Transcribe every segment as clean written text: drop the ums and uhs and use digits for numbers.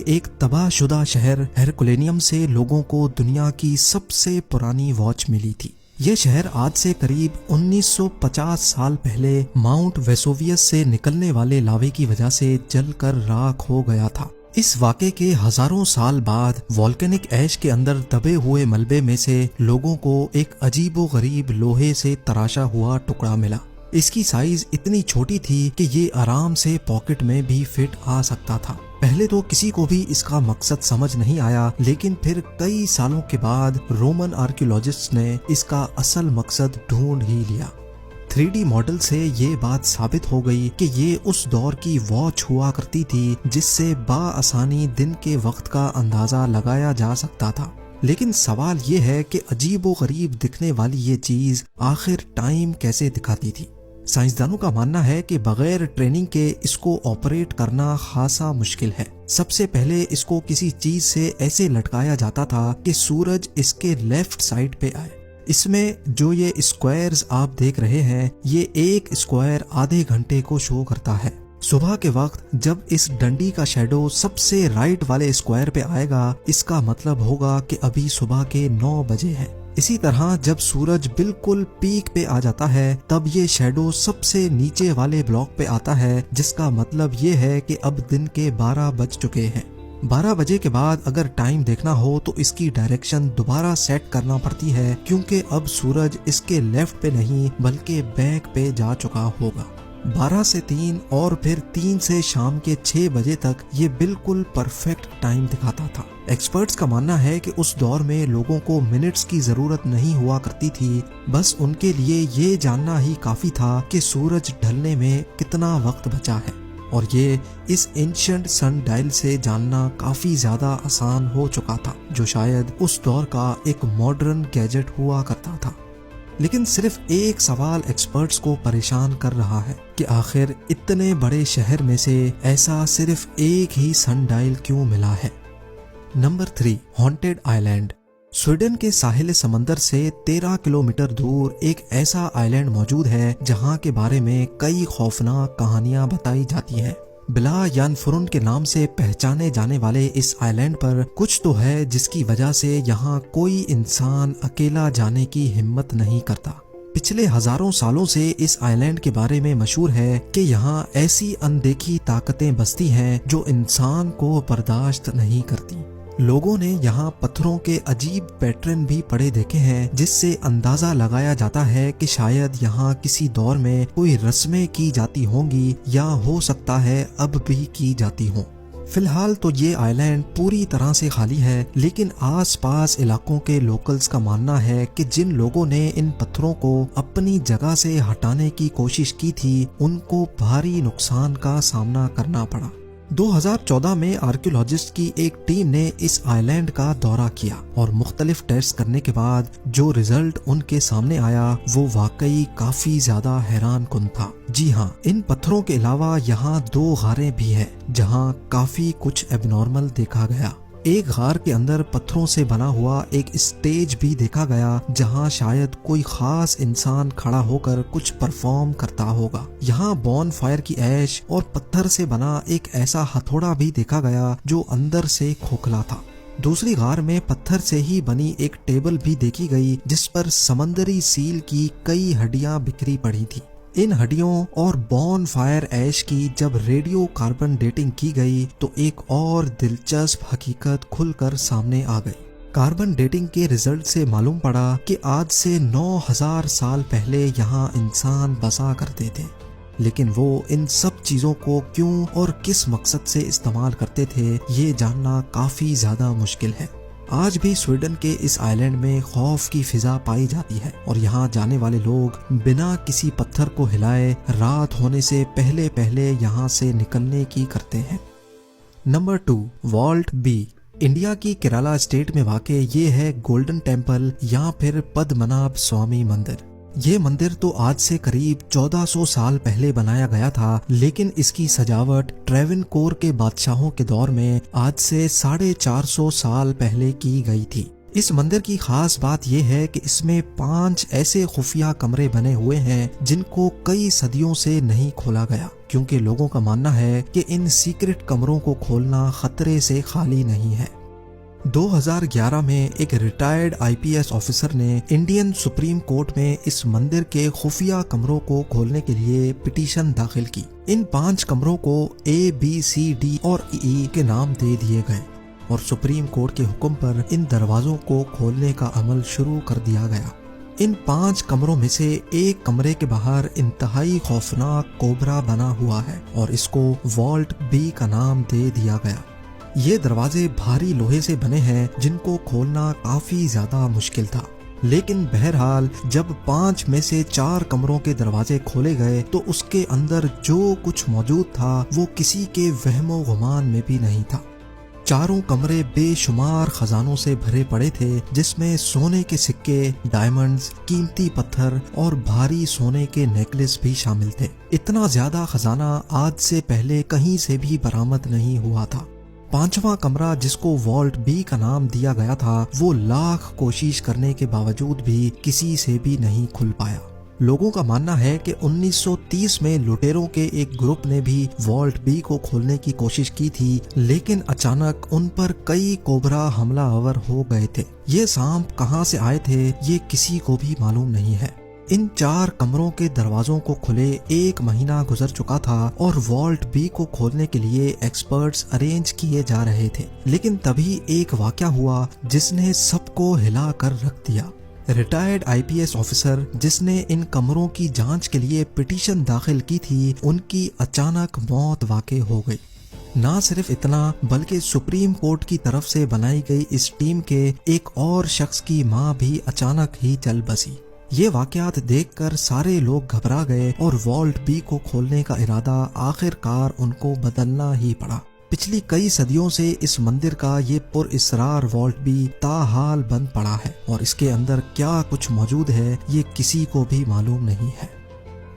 ایک تباہ شدہ شہر ہیرکولینیم سے لوگوں کو دنیا کی سب سے پرانی واچ ملی تھی۔ یہ شہر آج سے قریب 1950 سال پہلے ماؤنٹ ویسوویس سے نکلنے والے لاوے کی وجہ سے جل کر راکھ ہو گیا تھا۔ اس واقعے کے ہزاروں سال بعد والکینک ایش کے اندر دبے ہوئے ملبے میں سے لوگوں کو ایک عجیب و غریب لوہے سے تراشا ہوا ٹکڑا ملا۔ اس کی سائز اتنی چھوٹی تھی کہ یہ آرام سے پاکٹ میں بھی فٹ آ سکتا تھا۔ پہلے تو کسی کو بھی اس کا مقصد سمجھ نہیں آیا، لیکن پھر کئی سالوں کے بعد رومن آرکیولوجسٹ نے اس کا اصل مقصد ڈھونڈ ہی لیا۔ 3D ماڈل سے یہ بات ثابت ہو گئی کہ یہ اس دور کی واچ ہوا کرتی تھی جس سے بآسانی دن کے وقت کا اندازہ لگایا جا سکتا تھا۔ لیکن سوال یہ ہے کہ عجیب و غریب دکھنے والی یہ چیز آخر ٹائم کیسے دکھاتی تھی؟ سائنسدانوں کا ماننا ہے کہ بغیر ٹریننگ کے اس کو آپریٹ کرنا خاصا مشکل ہے۔ سب سے پہلے اس کو کسی چیز سے ایسے لٹکایا جاتا تھا کہ سورج اس کے لیفٹ سائڈ پہ آئے۔ اس میں جو یہ اسکوائرز آپ دیکھ رہے ہیں، یہ ایک اسکوائر آدھے گھنٹے کو شو کرتا ہے۔ صبح کے وقت جب اس ڈنڈی کا شیڈو سب سے رائٹ والے اسکوائر پہ آئے گا، اس کا مطلب ہوگا کہ ابھی صبح کے 9 بجے ہیں۔ اسی طرح جب سورج بالکل پیک پہ آ جاتا ہے، تب یہ شیڈو سب سے نیچے والے بلاک پہ آتا ہے، جس کا مطلب یہ ہے کہ اب دن کے 12 بج چکے ہیں۔ 12 بجے کے بعد اگر ٹائم دیکھنا ہو تو اس کی ڈائریکشن دوبارہ سیٹ کرنا پڑتی ہے، کیونکہ اب سورج اس کے لیفٹ پہ نہیں بلکہ بیک پہ جا چکا ہوگا۔ 12 سے 3 اور پھر 3 سے شام کے 6 بجے تک یہ بالکل پرفیکٹ ٹائم دکھاتا تھا۔ ایکسپرٹس کا ماننا ہے کہ اس دور میں لوگوں کو منٹس کی ضرورت نہیں ہوا کرتی تھی، بس ان کے لیے یہ جاننا ہی کافی تھا کہ سورج ڈھلنے میں کتنا وقت بچا ہے، اور یہ اس اینشنٹ سن ڈائل سے جاننا کافی زیادہ آسان ہو چکا تھا، جو شاید اس دور کا ایک ماڈرن گیجٹ ہوا کرتا تھا۔ لیکن صرف ایک سوال ایکسپرٹس کو پریشان کر رہا ہے کہ آخر اتنے بڑے شہر میں سے ایسا صرف ایک ہی سن ڈائل کیوں ملا ہے؟ نمبر 3، ہانٹیڈ آئی لینڈ۔ سویڈن کے ساحل سمندر سے 13 کلومیٹر دور ایک ایسا آئی لینڈ موجود ہے جہاں کے بارے میں کئی خوفناک کہانیاں بتائی جاتی ہیں۔ بلا یان فرن کے نام سے پہچانے جانے والے اس آئی لینڈ پر کچھ تو ہے جس کی وجہ سے یہاں کوئی انسان اکیلا جانے کی ہمت نہیں کرتا۔ پچھلے ہزاروں سالوں سے اس آئی لینڈ کے بارے میں مشہور ہے کہ یہاں ایسی اندیکھی طاقتیں بستی ہیں جو انسان کو برداشت نہیں کرتی۔ لوگوں نے یہاں پتھروں کے عجیب پیٹرن بھی پڑے دیکھے ہیں، جس سے اندازہ لگایا جاتا ہے کہ شاید یہاں کسی دور میں کوئی رسمیں کی جاتی ہوں گی، یا ہو سکتا ہے اب بھی کی جاتی ہوں۔ فی الحال تو یہ آئی لینڈ پوری طرح سے خالی ہے، لیکن آس پاس علاقوں کے لوکلز کا ماننا ہے کہ جن لوگوں نے ان پتھروں کو اپنی جگہ سے ہٹانے کی کوشش کی تھی، ان کو بھاری نقصان کا سامنا کرنا پڑا۔ 2014 میں آرکیولوجسٹ کی ایک ٹیم نے اس آئی لینڈ کا دورہ کیا، اور مختلف ٹیسٹ کرنے کے بعد جو رزلٹ ان کے سامنے آیا وہ واقعی کافی زیادہ حیران کن تھا۔ جی ہاں، ان پتھروں کے علاوہ یہاں 2 غاریں بھی ہیں جہاں کافی کچھ ایب نارمل دیکھا گیا۔ ایک غار کے اندر پتھروں سے بنا ہوا ایک اسٹیج بھی دیکھا گیا جہاں شاید کوئی خاص انسان کھڑا ہو کر کچھ پرفارم کرتا ہوگا۔ یہاں بون فائر کی ایش اور پتھر سے بنا ایک ایسا ہتھوڑا بھی دیکھا گیا جو اندر سے کھوکھلا تھا۔ دوسری غار میں پتھر سے ہی بنی ایک ٹیبل بھی دیکھی گئی جس پر سمندری سیل کی کئی ہڈیاں بکھری پڑی تھی۔ ان ہڈیوں اور بون فائر ایش کی جب ریڈیو کاربن ڈیٹنگ کی گئی تو ایک اور دلچسپ حقیقت کھل کر سامنے آ گئی۔ کاربن ڈیٹنگ کے رزلٹ سے معلوم پڑا کہ آج سے 9000 سال پہلے یہاں انسان بسا کرتے تھے، لیکن وہ ان سب چیزوں کو کیوں اور کس مقصد سے استعمال کرتے تھے، یہ جاننا کافی زیادہ مشکل ہے۔ آج بھی سویڈن کے اس آئی لینڈ میں خوف کی فضا پائی جاتی ہے، اور یہاں جانے والے لوگ بنا کسی پتھر کو ہلائے رات ہونے سے پہلے پہلے یہاں سے نکلنے کی کرتے ہیں۔ Number 2، wallet be. انڈیا کی کیرالہ اسٹیٹ میں واقع یہ ہے گولڈن ٹیمپل یا پھر پدمنابھ سوامی مندر۔ یہ مندر تو آج سے قریب 1400 سال پہلے بنایا گیا تھا، لیکن اس کی سجاوٹ ٹریونکور کے بادشاہوں کے دور میں آج سے 450 سال پہلے کی گئی تھی۔ اس مندر کی خاص بات یہ ہے کہ اس میں 5 ایسے خفیہ کمرے بنے ہوئے ہیں جن کو کئی صدیوں سے نہیں کھولا گیا، کیونکہ لوگوں کا ماننا ہے کہ ان سیکرٹ کمروں کو کھولنا خطرے سے خالی نہیں ہے۔ 2011 میں ایک ریٹائرڈ IPS آفیسر نے انڈین سپریم کورٹ میں اس مندر کے خفیہ کمروں کو کھولنے کے لیے پٹیشن داخل کی۔ ان 5 کمروں کو ABCD اور E کے نام دے دیے گئے اور سپریم کورٹ کے حکم پر ان دروازوں کو کھولنے کا عمل شروع کر دیا گیا۔ ان 5 کمروں میں سے ایک کمرے کے باہر انتہائی خوفناک کوبرا بنا ہوا ہے اور اس کو والٹ B کا نام دے دیا گیا۔ یہ دروازے بھاری لوہے سے بنے ہیں جن کو کھولنا کافی زیادہ مشکل تھا، لیکن بہرحال جب 5 میں سے 4 کمروں کے دروازے کھولے گئے تو اس کے اندر جو کچھ موجود تھا وہ کسی کے وہم و گمان میں بھی نہیں تھا۔ چاروں کمرے بے شمار خزانوں سے بھرے پڑے تھے، جس میں سونے کے سکے، ڈائمنڈز، قیمتی پتھر اور بھاری سونے کے نیکلس بھی شامل تھے۔ اتنا زیادہ خزانہ آج سے پہلے کہیں سے بھی برآمد نہیں ہوا تھا۔ 5واں کمرہ جس کو والٹ B کا نام دیا گیا تھا وہ لاکھ کوشش کرنے کے باوجود بھی کسی سے بھی نہیں کھل پایا۔ لوگوں کا ماننا ہے کہ 1930 میں لٹیروں کے ایک گروپ نے بھی والٹ B کو کھولنے کی کوشش کی تھی، لیکن اچانک ان پر کئی کوبرا حملہ آور ہو گئے تھے۔ یہ سانپ کہاں سے آئے تھے یہ کسی کو بھی معلوم نہیں ہے۔ ان 4 کمروں کے دروازوں کو کھلے 1 مہینہ گزر چکا تھا اور والٹ B کو کھولنے کے لیے ایکسپرٹس ارینج کیے جا رہے تھے، لیکن تبھی ایک واقعہ ہوا جس نے سب کو ہلا کر رکھ دیا۔ ریٹائرڈ IPS آفیسر جس نے ان کمروں کی جانچ کے لیے پٹیشن داخل کی تھی، ان کی اچانک موت واقع ہو گئی۔ نہ صرف اتنا بلکہ سپریم کورٹ کی طرف سے بنائی گئی اس ٹیم کے ایک اور شخص کی ماں بھی اچانک ہی چل بسی۔ یہ واقعات دیکھ کر سارے لوگ گھبرا گئے اور والٹ B کو کھولنے کا ارادہ آخر کار ان کو بدلنا ہی پڑا۔ پچھلی کئی صدیوں سے اس مندر کا یہ پر اسرار والٹ B تاحال بند پڑا ہے اور اس کے اندر کیا کچھ موجود ہے یہ کسی کو بھی معلوم نہیں ہے۔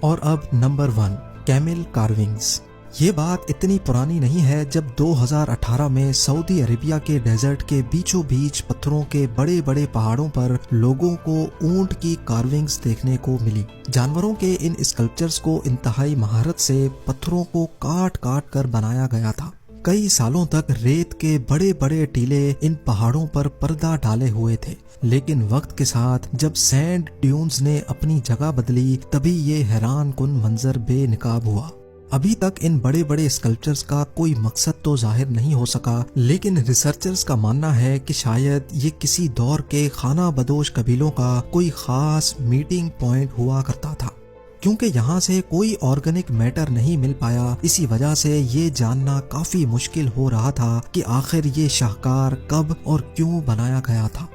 اور اب نمبر 1، کیمل کارونگز۔ یہ بات اتنی پرانی نہیں ہے جب 2018 میں سعودی عربیہ کے ڈیزرٹ کے بیچوں بیچ پتھروں کے بڑے بڑے پہاڑوں پر لوگوں کو اونٹ کی کارونگز دیکھنے کو ملی۔ جانوروں کے ان اسکلپچرز کو انتہائی مہارت سے پتھروں کو کاٹ کاٹ کر بنایا گیا تھا۔ کئی سالوں تک ریت کے بڑے بڑے ٹیلے ان پہاڑوں پر پردہ ڈالے ہوئے تھے، لیکن وقت کے ساتھ جب سینڈ ڈیونز نے اپنی جگہ بدلی تبھی یہ حیران کن منظر بے نقاب ہوا۔ ابھی تک ان بڑے بڑے اسکلپچرز کا کوئی مقصد تو ظاہر نہیں ہو سکا، لیکن ریسرچرز کا ماننا ہے کہ شاید یہ کسی دور کے خانہ بدوش قبیلوں کا کوئی خاص میٹنگ پوائنٹ ہوا کرتا تھا۔ کیونکہ یہاں سے کوئی آرگینک میٹر نہیں مل پایا، اسی وجہ سے یہ جاننا کافی مشکل ہو رہا تھا کہ آخر یہ شاہکار کب اور کیوں بنایا گیا تھا۔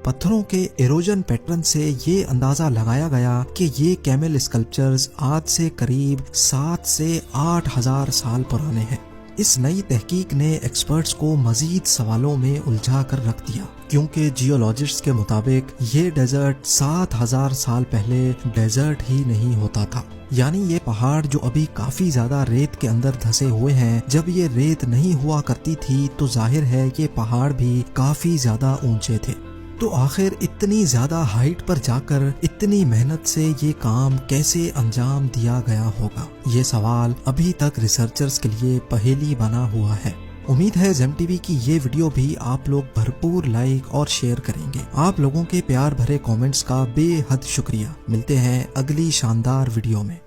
پتھروں کے ایروجن پیٹرن سے یہ اندازہ لگایا گیا کہ یہ کیمل اسکلپچرز آج سے قریب 7 سے 8 ہزار سال پرانے ہیں۔ اس نئی تحقیق نے ایکسپرٹس کو مزید سوالوں میں الجھا کر رکھ دیا، کیونکہ جیولوجسٹس کے مطابق یہ ڈیزرٹ 7000 سال پہلے ڈیزرٹ ہی نہیں ہوتا تھا۔ یعنی یہ پہاڑ جو ابھی کافی زیادہ ریت کے اندر دھسے ہوئے ہیں، جب یہ ریت نہیں ہوا کرتی تھی تو ظاہر ہے یہ پہاڑ بھی کافی زیادہ اونچے تھے۔ تو آخر اتنی زیادہ ہائٹ پر جا کر اتنی محنت سے یہ کام کیسے انجام دیا گیا ہوگا؟ یہ سوال ابھی تک ریسرچرز کے لیے پہیلی بنا ہوا ہے۔ امید ہے زیم ٹی وی کی یہ ویڈیو بھی آپ لوگ بھرپور لائک اور شیئر کریں گے۔ آپ لوگوں کے پیار بھرے کامنٹس کا بے حد شکریہ۔ ملتے ہیں اگلی شاندار ویڈیو میں۔